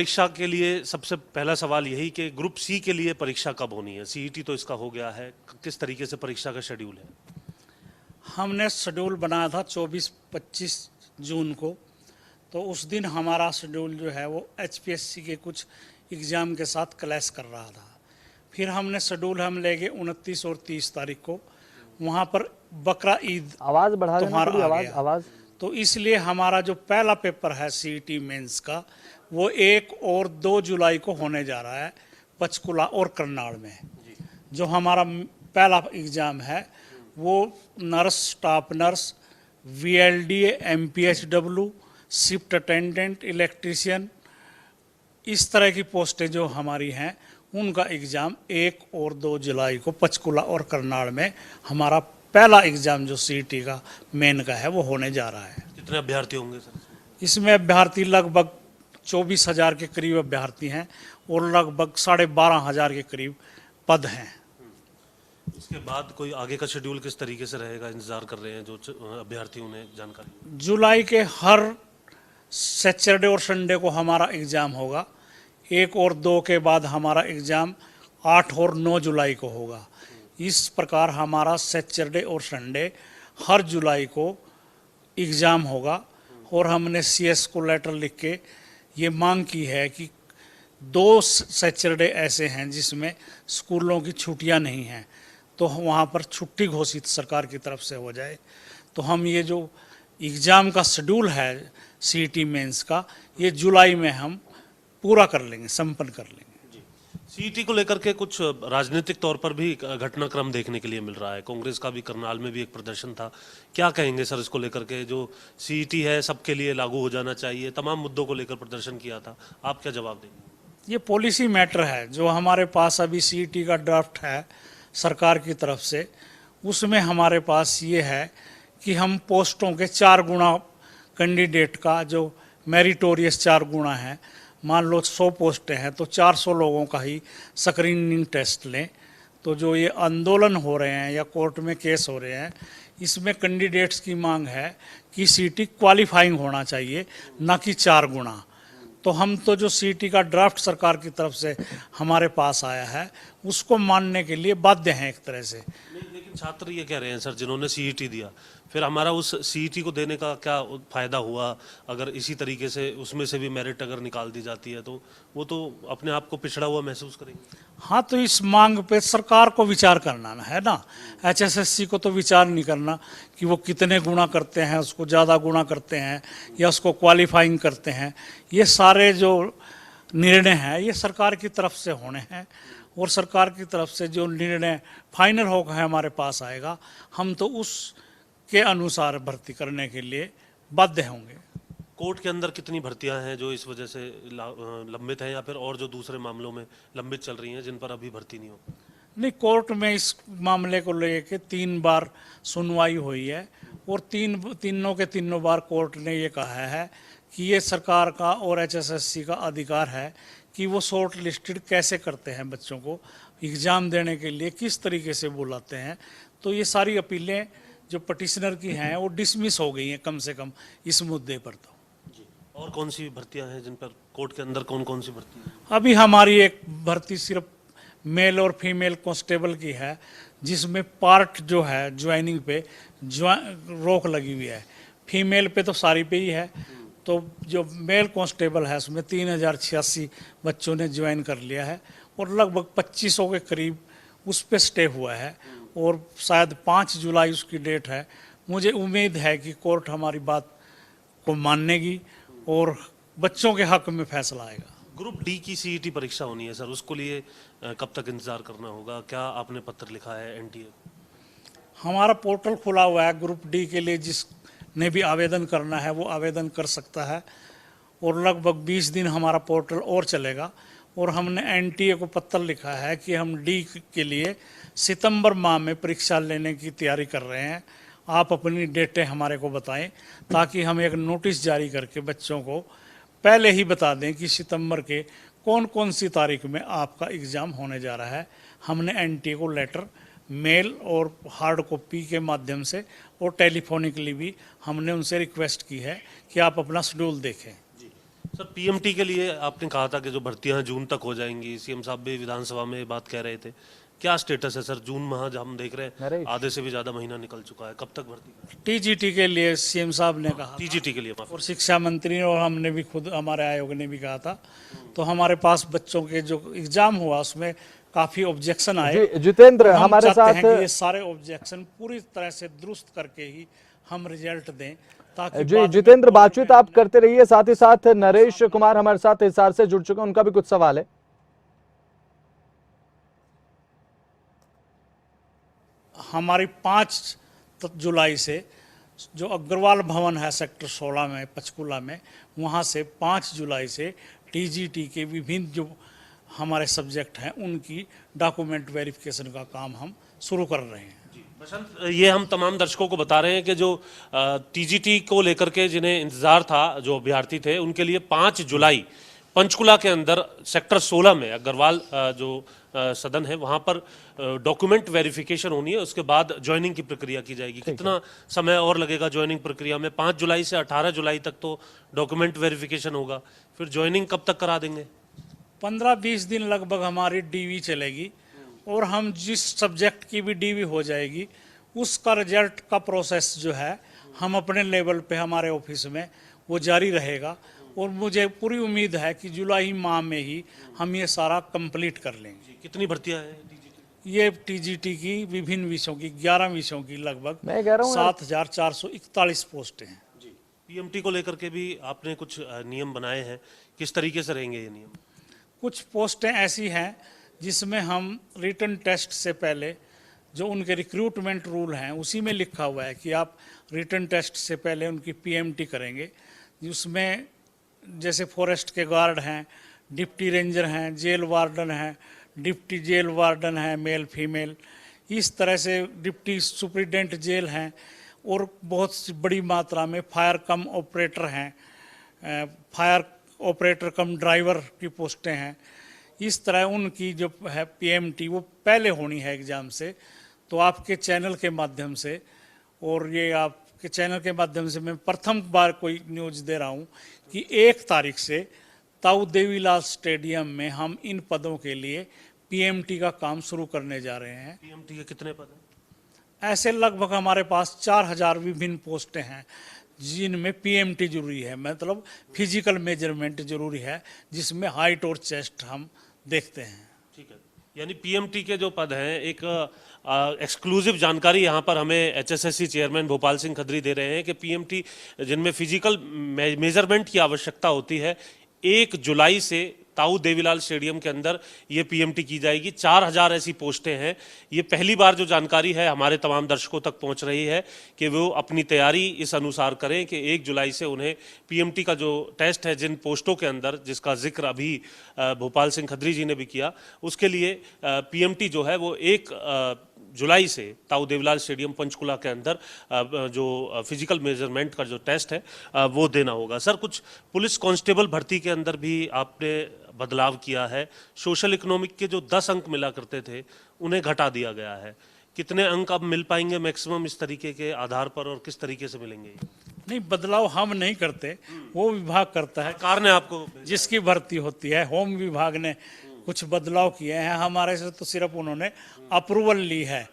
परीक्षा के लिए सबसे पहला सवाल यही कि ग्रुप सी के लिए परीक्षा कब होनी है? सीईटी तो इसका हो गया है, किस तरीके से परीक्षा का शेड्यूल है? हमने शेड्यूल बनाया था 24-25 जून को। तो उस दिन हमारा शेड्यूल जो है वो एचपीएससी के कुछ एग्ज़ाम के साथ क्लैश कर रहा था। फिर हमने शेड्यूल हम ले गए 29 और 30 तारीख को। वहाँ पर बकरा ईद आवाज बढ़ा देना त्योहार थोड़ी, आ आवाज गया। आवाज। तो इसलिए हमारा जो पहला पेपर है सीईटी मेंस का, वो 1 और 2 जुलाई को होने जा रहा है पंचकुला और करनाल में। जो हमारा पहला एग्ज़ाम है वो nurse, staff nurse, VLDA, MPHW, shift attendant, electrician, इस तरह की पोस्टें जो हमारी हैं उनका एग्ज़ाम 1 और 2 जुलाई को पंचकुला और करनाल में हमारा पहला एग्ज़ाम जो सीईटी का मेन का है वो होने जा रहा है। कितने अभ्यर्थी होंगे सर? इसमें अभ्यर्थी लगभग 24,000 के करीब अभ्यर्थी हैं और लगभग 12,500 के करीब पद हैं। इसके बाद कोई आगे का शेड्यूल किस तरीके से रहेगा, इंतजार कर रहे हैं जो अभ्यर्थी, उन्हें जानकारी? जुलाई के हर सैटरडे और संडे को हमारा एग्ज़ाम होगा। 1 और 2 के बाद हमारा एग्ज़ाम 8 और 9 जुलाई को होगा। इस प्रकार हमारा सैटरडे और संडे हर जुलाई को एग्ज़ाम होगा। और हमने सीएस को लेटर लिख के ये मांग की है कि 2 सैटरडे ऐसे हैं जिसमें स्कूलों की छुट्टियां नहीं हैं, तो वहाँ पर छुट्टी घोषित सरकार की तरफ से हो जाए। तो हम ये जो एग्ज़ाम का शेड्यूल है सीईटी मेंस का, ये जुलाई में हम पूरा कर लेंगे, संपन्न कर लेंगे। सीईटी को लेकर के कुछ राजनीतिक तौर पर भी घटनाक्रम देखने के लिए मिल रहा है। कांग्रेस का भी करनाल में भी एक प्रदर्शन था, क्या कहेंगे सर इसको लेकर के? जो सीईटी है सबके लिए लागू हो जाना चाहिए, तमाम मुद्दों को लेकर प्रदर्शन किया था, आप क्या जवाब देंगे? ये पॉलिसी मैटर है। जो हमारे पास अभी सीईटी का ड्राफ्ट है सरकार की तरफ से, उसमें हमारे पास ये है कि हम पोस्टों के 4 गुना कैंडिडेट का जो मेरिटोरियस 4 गुना है, मान लो 100 पोस्टें हैं तो 400 लोगों का ही स्क्रीनिंग टेस्ट लें। तो जो ये आंदोलन हो रहे हैं या कोर्ट में केस हो रहे हैं, इसमें कैंडिडेट्स की मांग है कि सीईटी क्वालिफाइंग होना चाहिए, ना कि 4 गुना। तो हम तो जो सीईटी का ड्राफ्ट सरकार की तरफ से हमारे पास आया है उसको मानने के लिए बाध्य हैं एक तरह से। लेकिन छात्र ये कह रहे हैं सर, जिन्होंने सीईटी दिया, फिर हमारा उस सीईटी को देने का क्या फायदा हुआ? अगर इसी तरीके से उसमें से भी मेरिट अगर निकाल दी जाती है तो वो तो अपने आप को पिछड़ा हुआ महसूस करेंगे। हाँ, तो इस मांग पे सरकार को विचार करना है ना। एचएसएससी को तो विचार नहीं करना कि वो कितने गुना करते हैं, उसको ज़्यादा गुना करते हैं या उसको क्वालिफाइंग करते हैं। ये सारे जो निर्णय हैं ये सरकार की तरफ से होने हैं और सरकार की तरफ से जो निर्णय फाइनल होकर हमारे पास आएगा, हम तो उस के अनुसार भर्ती करने के लिए बाध्य होंगे। कोर्ट के अंदर कितनी भर्तियां हैं जो इस वजह से लंबित हैं, या फिर और जो दूसरे मामलों में लंबित चल रही हैं जिन पर अभी भर्ती नहीं हो? नहीं, कोर्ट में इस मामले को लेके 3 बार सुनवाई हुई है और तीनों के तीनों बार कोर्ट ने ये कहा है कि ये सरकार का और एचएसएससी का अधिकार है कि वो शॉर्ट लिस्टेड कैसे करते हैं, बच्चों को एग्ज़ाम देने के लिए किस तरीके से बुलाते हैं। तो ये सारी अपीलें जो पटिशनर की हैं वो डिसमिस हो गई हैं कम से कम इस मुद्दे पर। तो और कौन सी भर्तियां हैं जिन पर कोर्ट के अंदर कौन सी भर्ती है? अभी हमारी एक भर्ती सिर्फ मेल और फीमेल कांस्टेबल की है, जिसमें पार्ट जो है ज्वाइनिंग पे रोक लगी हुई है। फीमेल पे तो सारी पे ही है। तो जो मेल कांस्टेबल है उसमें 3086 बच्चों ने ज्वाइन कर लिया है और लगभग 2500 के करीब उस पर स्टे हुआ है और शायद 5 जुलाई उसकी डेट है। मुझे उम्मीद है कि कोर्ट हमारी बात को मानेगी और बच्चों के हक में फैसला आएगा। ग्रुप डी की सीईटी परीक्षा होनी है सर, उसको लिए कब तक इंतजार करना होगा? क्या आपने पत्र लिखा है एनटीए को? हमारा पोर्टल खुला हुआ है ग्रुप डी के लिए, जिसने भी आवेदन करना है वो आवेदन कर सकता है और लगभग 20 दिन हमारा पोर्टल और चलेगा। और हमने एनटीए को पत्र लिखा है कि हम डी के लिए सितंबर माह में परीक्षा लेने की तैयारी कर रहे हैं। आप अपनी डेटें हमारे को बताएं ताकि हम एक नोटिस जारी करके बच्चों को पहले ही बता दें कि सितंबर के कौन कौन सी तारीख में आपका एग्ज़ाम होने जा रहा है। हमने एनटीए को लेटर मेल और हार्ड कॉपी के माध्यम से और टेलीफोनिकली भी हमने उनसे रिक्वेस्ट की है कि आप अपना शेड्यूल देखें। सर पीएमटी के लिए आपने कहा था कि जो भर्तियां जून तक हो जाएंगी, सीएम साहब भी विधानसभा में ये बात कह रहे थे, क्या स्टेटस है सर? जून माह जब हम देख रहे हैं नरेश। आधे से भी ज्यादा महीना निकल चुका है, कब तक भर्ती? टीजीटी के लिए सीएम साहब ने कहा टीजीटी के लिए माफ। और शिक्षा मंत्री और हमने भी खुद हमारे आयोग ने भी कहा था। तो हमारे पास बच्चों के जो एग्जाम हुआ उसमें काफी ऑब्जेक्शन आए। जितेंद्र हम हमारे चाहते साथ हैं कि ये सारे ऑब्जेक्शन पूरी तरह से दुरुस्त करके ही हम रिजल्ट दें, ताकि जी बाद में जितेंद्र, कोई बातचीत आप करते रहिए। साथ ही साथ नरेश कुमार हमारे साथ हिसार से जुड़ चुके हैं, उनका भी कुछ सवाल है। हमारी 5 जुलाई से जो अग्रवाल भवन है सेक्टर 16 में पंचकुला में, वहाँ से 5 जुलाई से टीजीटी के विभिन्न जो हमारे सब्जेक्ट हैं उनकी डॉक्यूमेंट वेरिफिकेशन का काम हम शुरू कर रहे हैं। बसंत, ये हम तमाम दर्शकों को बता रहे हैं कि जो टीजीटी को लेकर के जिन्हें इंतजार था, जो अभ्यर्थी थे, उनके लिए 5 जुलाई पंचकुला के अंदर सेक्टर 16 में अग्रवाल जो सदन है वहां पर डॉक्यूमेंट वेरिफिकेशन होनी है। उसके बाद ज्वाइनिंग की प्रक्रिया की जाएगी। कितना समय और लगेगा ज्वाइनिंग प्रक्रिया में? 5 जुलाई से 18 जुलाई तक तो डॉक्यूमेंट वेरिफिकेशन होगा, फिर ज्वाइनिंग कब तक करा देंगे? 15-20 दिन लगभग हमारी डीवी चलेगी और हम जिस सब्जेक्ट की भी डीवी हो जाएगी उसका रिजल्ट का प्रोसेस जो है हम अपने लेवल पे हमारे ऑफिस में वो जारी रहेगा। और मुझे पूरी उम्मीद है कि जुलाई माह में ही हम ये सारा कंप्लीट कर लेंगे। कितनी भर्तियां हैं टीजीटी? ये टीजीटी की विभिन्न विषयों की 11 विषयों की लगभग मैं कह रहा हूं 7,441 पोस्टें हैं। जी, पीएमटी को लेकर के भी आपने कुछ नियम बनाए हैं, किस तरीके से रहेंगे ये नियम? कुछ पोस्टें ऐसी हैं जिसमें हम रिटन टेस्ट से पहले जो उनके रिक्रूटमेंट रूल हैं उसी में लिखा हुआ है कि आप रिटन टेस्ट से पहले उनकी पीएमटी करेंगे। उसमें जैसे फॉरेस्ट के गार्ड हैं, डिप्टी रेंजर हैं, जेल वार्डन हैं, डिप्टी जेल वार्डन हैं मेल फीमेल, इस तरह से डिप्टी सुपरिटेंडेंट जेल हैं, और बहुत सी बड़ी मात्रा में फायर कम ऑपरेटर हैं, फायर ऑपरेटर कम ड्राइवर की पोस्टें हैं। इस तरह उनकी जो है पीएमटी वो पहले होनी है एग्ज़ाम से। तो आपके चैनल के माध्यम से, और ये आपके चैनल के माध्यम से मैं प्रथम बार कोई न्यूज़ दे रहा हूँ कि 1 तारीख से ताऊ देवीलाल स्टेडियम में हम इन पदों के लिए पीएमटी का काम शुरू करने जा रहे हैं। पीएमटी के कितने पद हैं? ऐसे लगभग हमारे पास 4,000 विभिन्न पोस्टें हैं जिनमें पीएमटी जरूरी है, मतलब फिजिकल मेजरमेंट जरूरी है, जिसमें हाइट और चेस्ट हम देखते हैं। ठीक है, यानी पीएमटी के जो पद हैं, एक एक्सक्लूसिव जानकारी यहाँ पर हमें एचएसएससी चेयरमैन भोपाल सिंह खत्री दे रहे हैं कि पीएमटी जिनमें फिजिकल मेजरमेंट की आवश्यकता होती है, 1 जुलाई से ताऊ देवीलाल स्टेडियम के अंदर ये पीएमटी की जाएगी। 4,000 ऐसी पोस्टें हैं। ये पहली बार जो जानकारी है हमारे तमाम दर्शकों तक पहुंच रही है कि वो अपनी तैयारी इस अनुसार करें कि 1 जुलाई से उन्हें पीएमटी का जो टेस्ट है जिन पोस्टों के अंदर, जिसका जिक्र अभी भोपाल सिंह खत्री जी ने भी किया, उसके लिए पीएमटी जो है वो 1 जुलाई से ताऊ देवीलाल स्टेडियम पंचकुला के अंदर जो फिजिकल मेजरमेंट का जो टेस्ट है वो देना होगा। सर, कुछ पुलिस कांस्टेबल भर्ती के अंदर भी आपने बदलाव किया है। सोशल इकोनॉमिक के जो 10 अंक मिला करते थे उन्हें घटा दिया गया है। कितने अंक अब मिल पाएंगे मैक्सिमम इस तरीके के आधार पर, और किस तरीके से मिलेंगे? नहीं, बदलाव हम नहीं करते, वो विभाग करता है। सरकार ने आपको जिसकी भर्ती होती है, होम विभाग ने कुछ बदलाव किए हैं, हमारे से तो सिर्फ उन्होंने अप्रूवल ली है।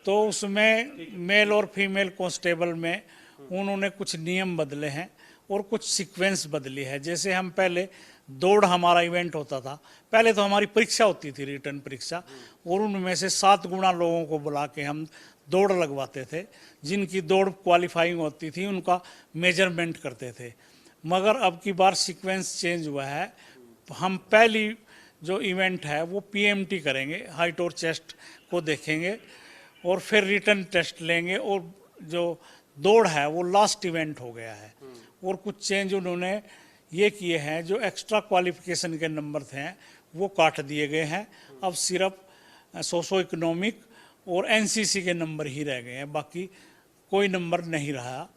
तो उसमें मेल और फीमेल कांस्टेबल में उन्होंने कुछ नियम बदले हैं और कुछ सीक्वेंस बदली है। जैसे हम पहले दौड़ हमारा इवेंट होता था, पहले तो हमारी परीक्षा होती थी, रिटर्न परीक्षा, और उनमें से 7 गुना लोगों को बुला के हम दौड़ लगवाते थे। जिनकी दौड़ क्वालिफाइंग होती थी उनका मेजरमेंट करते थे। मगर अब की बार सीक्वेंस चेंज हुआ है। हम पहली जो इवेंट है वो पीएमटी करेंगे, हाइट और चेस्ट को देखेंगे, और फिर रिटर्न टेस्ट लेंगे, और जो दौड़ है वो लास्ट इवेंट हो गया है। और कुछ चेंज उन्होंने ये किए हैं, जो एक्स्ट्रा क्वालिफिकेशन के नंबर थे वो काट दिए गए हैं। अब सिर्फ सोशो इकोनॉमिक और एनसीसी के नंबर ही रह गए हैं, बाकी कोई नंबर नहीं रहा।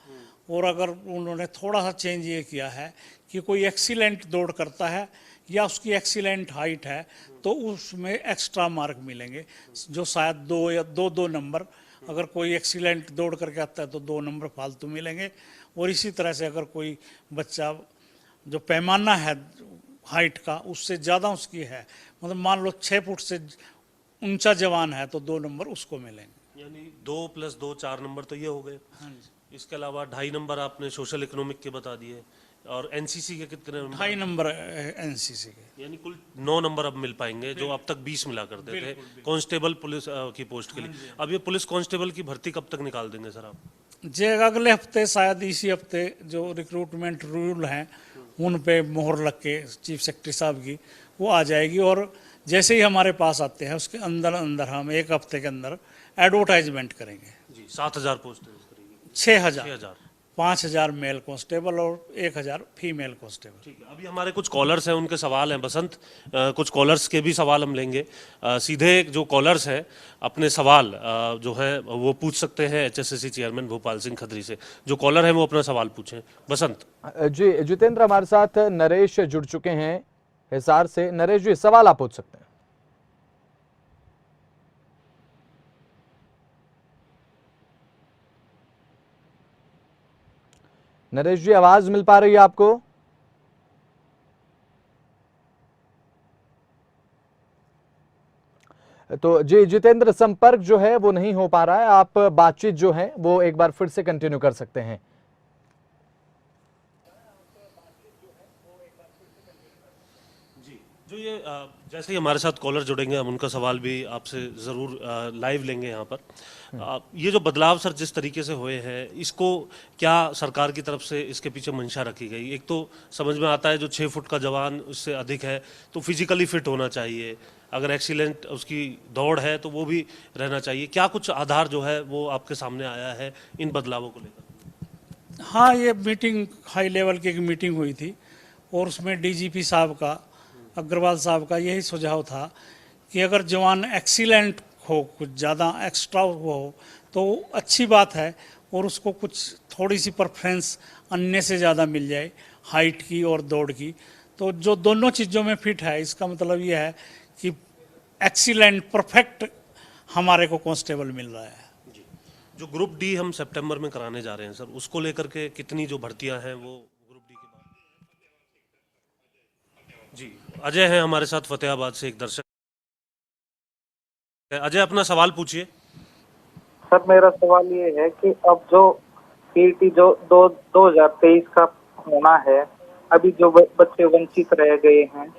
और अगर उन्होंने थोड़ा सा चेंज ये किया है कि कोई एक्सीलेंट दौड़ करता है या उसकी एक्सीलेंट हाइट है तो उसमें एक्स्ट्रा मार्क मिलेंगे, जो शायद 2 या 2 नंबर, अगर कोई एक्सीलेंट दौड़ करके आता है तो 2 नंबर फालतू मिलेंगे। और इसी तरह से अगर कोई बच्चा जो पैमाना है हाइट का उससे ज़्यादा उसकी है, मतलब मान लो 6 फुट से ऊंचा जवान है तो 2 नंबर उसको मिलेंगे। यानी 2+2 4 नंबर तो ये हो गए। हाँ जी, इसके अलावा 2.5 नंबर आपने सोशल इकोनॉमिक के बता दिए, और एनसीसी के कितने नंबर? 2.5 नंबर एनसीसी के। यानी कुल 9 नंबर अब मिल पाएंगे, जो अब तक 20 मिला करते थे कांस्टेबल पुलिस की पोस्ट के लिए। अब ये पुलिस कांस्टेबल की भर्ती कब तक निकाल देंगे सर आप? जे अगले हफ्ते, शायद इसी हफ्ते जो रिक्रूटमेंट रूल हैं उन पे मोहर लग के चीफ सेक्रेटरी साहब की वो आ जाएगी, और जैसे ही हमारे पास आते हैं उसके अंदर अंदर हम 1 हफ्ते के अंदर एडवर्टाइजमेंट करेंगे। जी, 7,000 पोस्ट करेगी। 6,000, 6,000। 5,000 मेल कांस्टेबल और 1,000 फीमेल कांस्टेबल। ठीक है, अभी हमारे कुछ कॉलर्स हैं, उनके सवाल हैं बसंत। कुछ कॉलर्स के भी सवाल हम लेंगे। सीधे जो कॉलर्स हैं अपने सवाल जो है वो पूछ सकते हैं एचएसएससी चेयरमैन भोपाल सिंह खत्री से। जो कॉलर हैं वो अपना सवाल पूछें। बसंत जी जितेंद्र, हमारे साथ नरेश जुड़ चुके हैं हिसार से। नरेश जी, सवाल आप पूछ सकते हैं। नरेश जी, आवाज मिल पा रही है आपको? तो जी जितेंद्र, संपर्क जो है वो नहीं हो पा रहा है। आप बातचीत जो है वो एक बार फिर से कंटिन्यू कर सकते हैं। जी, जो ये जैसे ही हमारे साथ कॉलर जुड़ेंगे हम उनका सवाल भी आपसे ज़रूर लाइव लेंगे यहाँ पर। ये जो बदलाव सर जिस तरीके से हुए हैं, इसको क्या सरकार की तरफ से इसके पीछे मंशा रखी गई? एक तो समझ में आता है जो 6 फुट का जवान उससे अधिक है तो फिजिकली फिट होना चाहिए, अगर एक्सीलेंट उसकी दौड़ है तो वो भी रहना चाहिए। क्या कुछ आधार जो है वो आपके सामने आया है इन बदलावों को लेकर? हाँ, ये मीटिंग हाई लेवल की एक मीटिंग हुई थी और उसमें डीजीपी साहब का, अग्रवाल साहब का यही सुझाव था कि अगर जवान एक्सीलेंट हो, कुछ ज़्यादा एक्स्ट्रा हो तो अच्छी बात है, और उसको कुछ थोड़ी सी प्रेफरेंस अन्य से ज़्यादा मिल जाए, हाइट की और दौड़ की। तो जो दोनों चीज़ों में फिट है, इसका मतलब ये है कि एक्सीलेंट परफेक्ट हमारे को कांस्टेबल मिल रहा है। जी, जो ग्रुप डी हम सितंबर में कराने जा रहे हैं सर, उसको लेकर के कितनी जो भर्तियां हैं वो ग्रुप डी के बाद? जी, अजय हैं हमारे साथ फतेहाबाद से, एक दर्शक। अजय, अपना सवाल पूछिए। सर, मेरा सवाल ये है कि अब जो सीईटी जो 2023 का होना है, अभी जो बच्चे वंचित रह गए हैं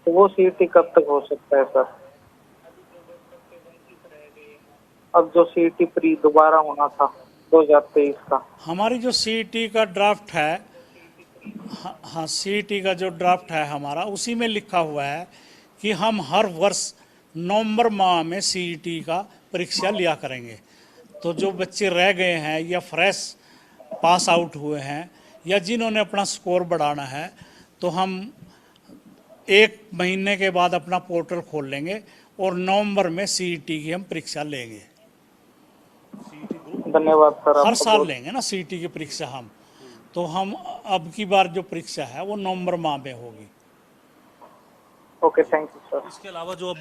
तो वो सीईटी कब तक हो सकता है सर? अब जो सीईटी प्री दोबारा होना था 2023 का। हमारी जो सीईटी का ड्राफ्ट है, हाँ सीईटी का जो ड्राफ्ट है हमारा, उसी में लिखा हुआ है कि हम हर वर्ष नवंबर माह में सीईटी का परीक्षा लिया करेंगे। तो जो बच्चे रह गए हैं या फ्रेश पास आउट हुए हैं या जिन्होंने अपना स्कोर बढ़ाना है, तो हम 1 महीने के बाद अपना पोर्टल खोल लेंगे और नवंबर में सीईटी की हम परीक्षा लेंगे। धन्यवाद सर। हर साल लेंगे ना सीईटी की परीक्षा हम, तो हम अब की बार जो परीक्षा है वो नवंबर माह में होगी। Okay, thank you sir. इसके अलावा जो अब